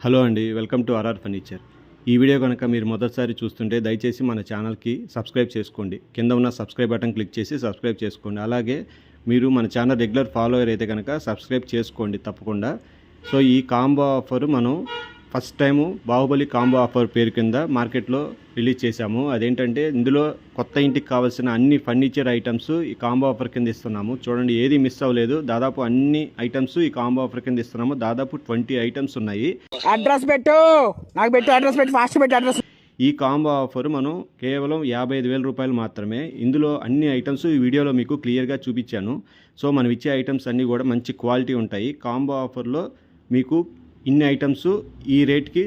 Hello అండి, welcome to RR furniture. ఈ video కనుక మీరు మొదటిసారి చూస్తుంటే దయచేసి మన ఛానల్కి సబ్స్క్రైబ్ చేసుకోండి. కింద ఉన్న సబ్స్క్రైబ్ బటన్ క్లిక్ చేసి సబ్స్క్రైబ్ చేసుకోండి. అలాగే మీరు మన ఛానల్ రెగ్యులర్ ఫాలోవర్ అయితే కనుక సబ్స్క్రైబ్ చేసుకోండి తప్పకుండా. సో ఈ కాంబో ఆఫర్ మనం first time Baahubali combo offer పేరు కింద మార్కెట్లో రిలీజ్ చేశాము. అదేంటంటే ఇందులో కొత్త ఇంటికి కావాల్సిన అన్ని ఫర్నిచర్ ఐటమ్స్ ఈ కాంబో ఆఫర్ కింద ఇస్తున్నాము. చూడండి, ఏది మిస్ అవ్వలేదు. దాదాపు అన్ని ఐటమ్స్ ఈ కాంబో ఆఫర్ కింద ఇస్తున్నాము. దాదాపు 20 ఐటమ్స్ ఉన్నాయి. అడ్రస్ పెట్టు, నాకు పెట్టు, అడ్రస్ పెట్టు, ఫాస్ట్ పెట్టు అడ్రస్. ఈ కాంబో ఆఫర్ మనం కేవలం 55,000 రూపాయలు మాత్రమే. ఇందులో అన్ని ఐటమ్స్ ఈ వీడియోలో మీకు క్లియర్గా చూపించాను. సో మనం ఇచ్చే ఐటమ్స్ అన్నీ కూడా మంచి క్వాలిటీ ఉంటాయి. కాంబో ఆఫర్లో మీకు ఇన్ని ఐటమ్స్ ఈ రేట్కి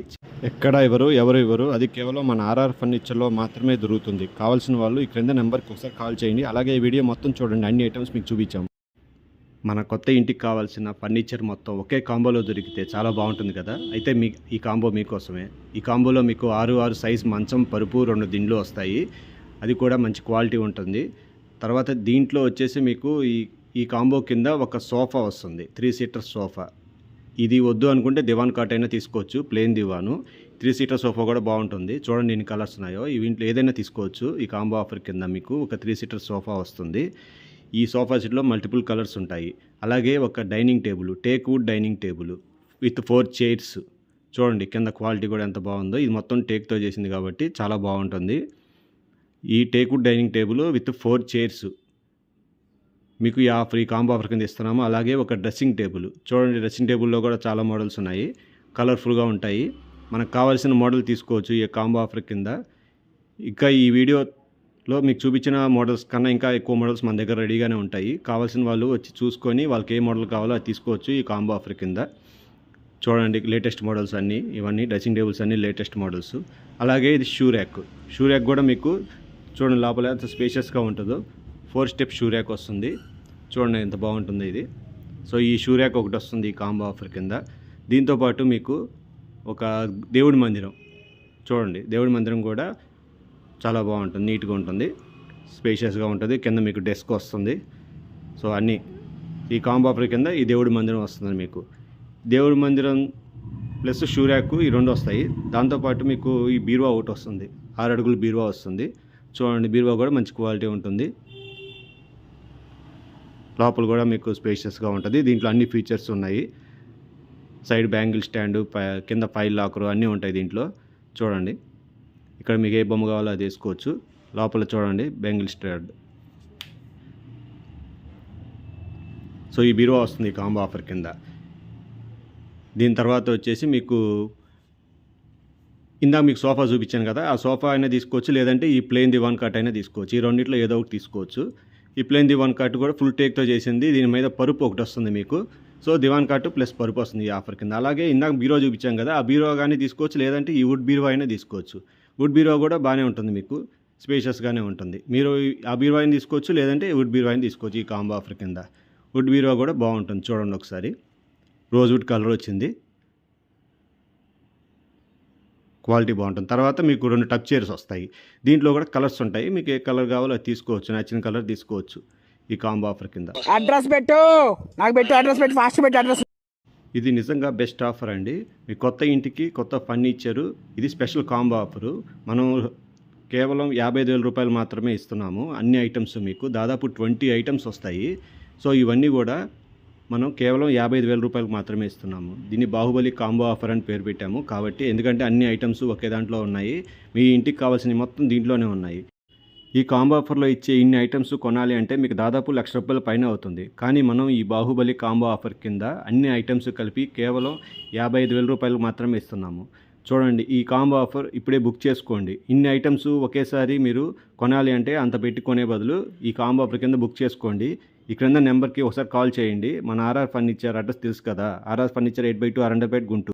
ఎక్కడ ఎవరు ఇవ్వరు. అది కేవలం మన ఆర్ఆర్ ఫర్నిచర్లో మాత్రమే దొరుకుతుంది. కావాల్సిన వాళ్ళు ఈ క్రింద నెంబర్కి ఒకసారి కాల్ చేయండి. అలాగే ఈ వీడియో మొత్తం చూడండి, అన్ని ఐటమ్స్ మీకు చూపించాము. మన కొత్త ఇంటికి కావాల్సిన ఫర్నిచర్ మొత్తం ఒకే కాంబోలో దొరికితే చాలా బాగుంటుంది కదా. అయితే ఈ కాంబో మీకోసమే. ఈ కాంబోలో మీకు 6 సైజ్ మంచం, పరుపు, 2 దిండ్లు వస్తాయి. అది కూడా మంచి క్వాలిటీ ఉంటుంది. తర్వాత దీంట్లో వచ్చేసి మీకు ఈ కాంబో కింద ఒక సోఫా వస్తుంది, 3 సీటర్ సోఫా. ఇది వద్దు అనుకుంటే దివాన్ కాట్ అయినా తీసుకోవచ్చు, ప్లేన్ దివాను. 3 సీటర్ సోఫా కూడా బాగుంటుంది. చూడండి ఎన్ని కలర్స్ ఉన్నాయో. ఇంట్లో ఏదైనా తీసుకోవచ్చు. ఈ కాంబో ఆఫర్ కింద మీకు ఒక 3 సీటర్ సోఫా వస్తుంది. ఈ సోఫా సెట్లో మల్టిపుల్ కలర్స్ ఉంటాయి. అలాగే ఒక dining table, teak wood dining table with 4 chairs. చూడండి కింద క్వాలిటీ కూడా ఎంత బాగుందో. ఇది మొత్తం టేక్తో చేసింది కాబట్టి చాలా బాగుంటుంది. ఈ teak wood dining table with 4 chairs మీకు ఈ కాంబో ఆఫర్ కింద ఇస్తున్నాము. అలాగే ఒక డ్రెస్సింగ్ టేబుల్. చూడండి, డ్రెస్సింగ్ టేబుల్లో కూడా చాలా మోడల్స్ ఉన్నాయి, కలర్ఫుల్గా ఉంటాయి. మనకు కావాల్సిన మోడల్ తీసుకోవచ్చు ఈ కాంబో ఆఫర్ కింద. ఇంకా ఈ వీడియోలో మీకు చూపించిన మోడల్స్ కన్నా ఇంకా ఎక్కువ మోడల్స్ మన దగ్గర రెడీగానే ఉంటాయి. కావాల్సిన వాళ్ళు వచ్చి చూసుకొని వాళ్ళకి ఏ మోడల్ కావాలో అది తీసుకోవచ్చు ఈ కాంబో ఆఫర్ కింద. చూడండి, లేటెస్ట్ మోడల్స్ అన్నీ, ఇవన్నీ డ్రెస్సింగ్ టేబుల్స్ అన్నీ లేటెస్ట్ మోడల్స్. అలాగే ఇది షూ ర్యాక్ కూడా మీకు చూడండి లోపల ఎంత స్పేషియస్గా ఉంటుందో. 4 స్టెప్ షూ ర్యాక్ వస్తుంది. చూడండి ఎంత బాగుంటుంది ఇది. సో ఈ షూ ర్యాక్ ఒకటి వస్తుంది ఈ కాంబో ఆఫర్ కింద. దీంతోపాటు మీకు ఒక దేవుడి మందిరం. చూడండి, దేవుడి మందిరం కూడా చాలా బాగుంటుంది, నీట్గా ఉంటుంది, స్పేషియస్గా ఉంటుంది. కింద మీకు డెస్క్ వస్తుంది. సో అన్నీ ఈ కాంబో ఆఫర్ కింద ఈ దేవుడి మందిరం వస్తుంది మీకు. దేవుడి మందిరం ప్లస్ షూ ర్యాక్ ఈ 2 వస్తాయి. దాంతోపాటు మీకు ఈ బీరువా ఒకటి వస్తుంది, 6 అడుగుల బీరువా వస్తుంది. చూడండి, బీరువా కూడా మంచి క్వాలిటీ ఉంటుంది. లోపల కూడా మీకు స్పేషియస్గా ఉంటుంది. దీంట్లో అన్ని ఫీచర్స్ ఉన్నాయి. సైడ్ బ్యాంగిల్ స్టాండు, కింద ఫైల్ లాకరు అన్నీ ఉంటాయి దీంట్లో. చూడండి, ఇక్కడ మీకు ఏ బొమ్మ కావాలో అది వేసుకోవచ్చు. లోపల చూడండి బ్యాంగిల్ స్టాండ్. సో ఈ బీరువా వస్తుంది ఈ కాంబో ఆఫర్ కింద. దీని తర్వాత వచ్చేసి మీకు ఇందాక మీకు సోఫా చూపించాను కదా, ఆ సోఫా అయినా తీసుకోవచ్చు, లేదంటే ఈ ప్లేన్ దివాన్ కాట్ అయినా తీసుకోవచ్చు. ఈ రెండిట్లో ఏదో ఒకటి తీసుకోవచ్చు. ఈ ప్లేన్ దివాన్ కాట్ కూడా ఫుల్ టేక్తో చేసింది. దీని మీద పరుపు ఒకటి వస్తుంది మీకు. సో దివాన్ కాట్ ప్లస్ పరుపు వస్తుంది ఈ ఆఫర్ కింద. అలాగే ఇందాక బీరో చూపించాం కదా, ఆ బీరో కానీ తీసుకోవచ్చు, లేదంటే ఈ వుడ్ బీరో అయినా తీసుకోవచ్చు. వుడ్ బీరో కూడా బాగానే ఉంటుంది, మీకు స్పేషియస్గానే ఉంటుంది. మీరు ఆ బీరో అయినా తీసుకోవచ్చు, లేదంటే వుడ్ బీరో అయినా తీసుకోవచ్చు ఈ కాంబో ఆఫర్ కింద. వుడ్ బీరో కూడా బాగుంటుంది. చూడండి ఒకసారి, రోజ్వుడ్ కలర్ వచ్చింది, క్వాలిటీ బాగుంటుంది. తర్వాత మీకు 2 టచ్ చైర్స్ వస్తాయి. దీంట్లో కూడా కలర్స్ ఉంటాయి. మీకు ఏ కలర్ కావాలో అది తీసుకోవచ్చు, నచ్చిన కలర్ తీసుకోవచ్చు ఈ కాంబో ఆఫర్ కింద. అడ్రస్ పెట్టు, నాకు పెట్టు, అడ్రస్ పెట్టు, ఫాస్ట్ పెట్టు అడ్రస్. ఇది నిజంగా బెస్ట్ ఆఫర్ అండి. మీ కొత్త ఇంటికి కొత్త ఫర్నిచరు ఇది స్పెషల్ కాంబో ఆఫరు. మనం కేవలం 55,000 రూపాయలు మాత్రమే ఇస్తున్నాము. అన్ని ఐటమ్స్ మీకు దాదాపు 20 ఐటమ్స్ వస్తాయి. సో ఇవన్నీ కూడా మనం కేవలం 55,000 రూపాయలకు మాత్రమే ఇస్తున్నాము. దీన్ని బాహుబలి కాంబో ఆఫర్ అని పేరు పెట్టాము కాబట్టి, ఎందుకంటే అన్ని ఐటమ్స్ ఒకే దాంట్లో ఉన్నాయి. మీ ఇంటికి కావాల్సినవి మొత్తం దీంట్లోనే ఉన్నాయి. ఈ కాంబో ఆఫర్లో ఇచ్చే ఇన్ని ఐటమ్స్ కొనాలి అంటే మీకు దాదాపు ₹1,00,000 పైన అవుతుంది. కానీ మనం ఈ బాహుబలి కాంబో ఆఫర్ కింద అన్ని ఐటమ్స్ కలిపి కేవలం 55,000 రూపాయలకు మాత్రమే ఇస్తున్నాము. చూడండి, ఈ కాంబో ఆఫర్ ఇప్పుడే బుక్ చేసుకోండి. ఇన్ని ఐటమ్స్ ఒకేసారి మీరు కొనాలి అంటే అంత పెట్టి కొనే బదులు ఈ కాంబో ఆఫర్ కింద బుక్ చేసుకోండి. ఈ క్రింద నెంబర్కి ఒకసారి కాల్ చేయండి. మన ఆర్ఆర్ ఫర్నిచర్ అడ్రస్ తెలుసు కదా, ఆర్ఆర్ ఫర్నిచర్ 8/2 అరండర్పేట్, గుంటూరు.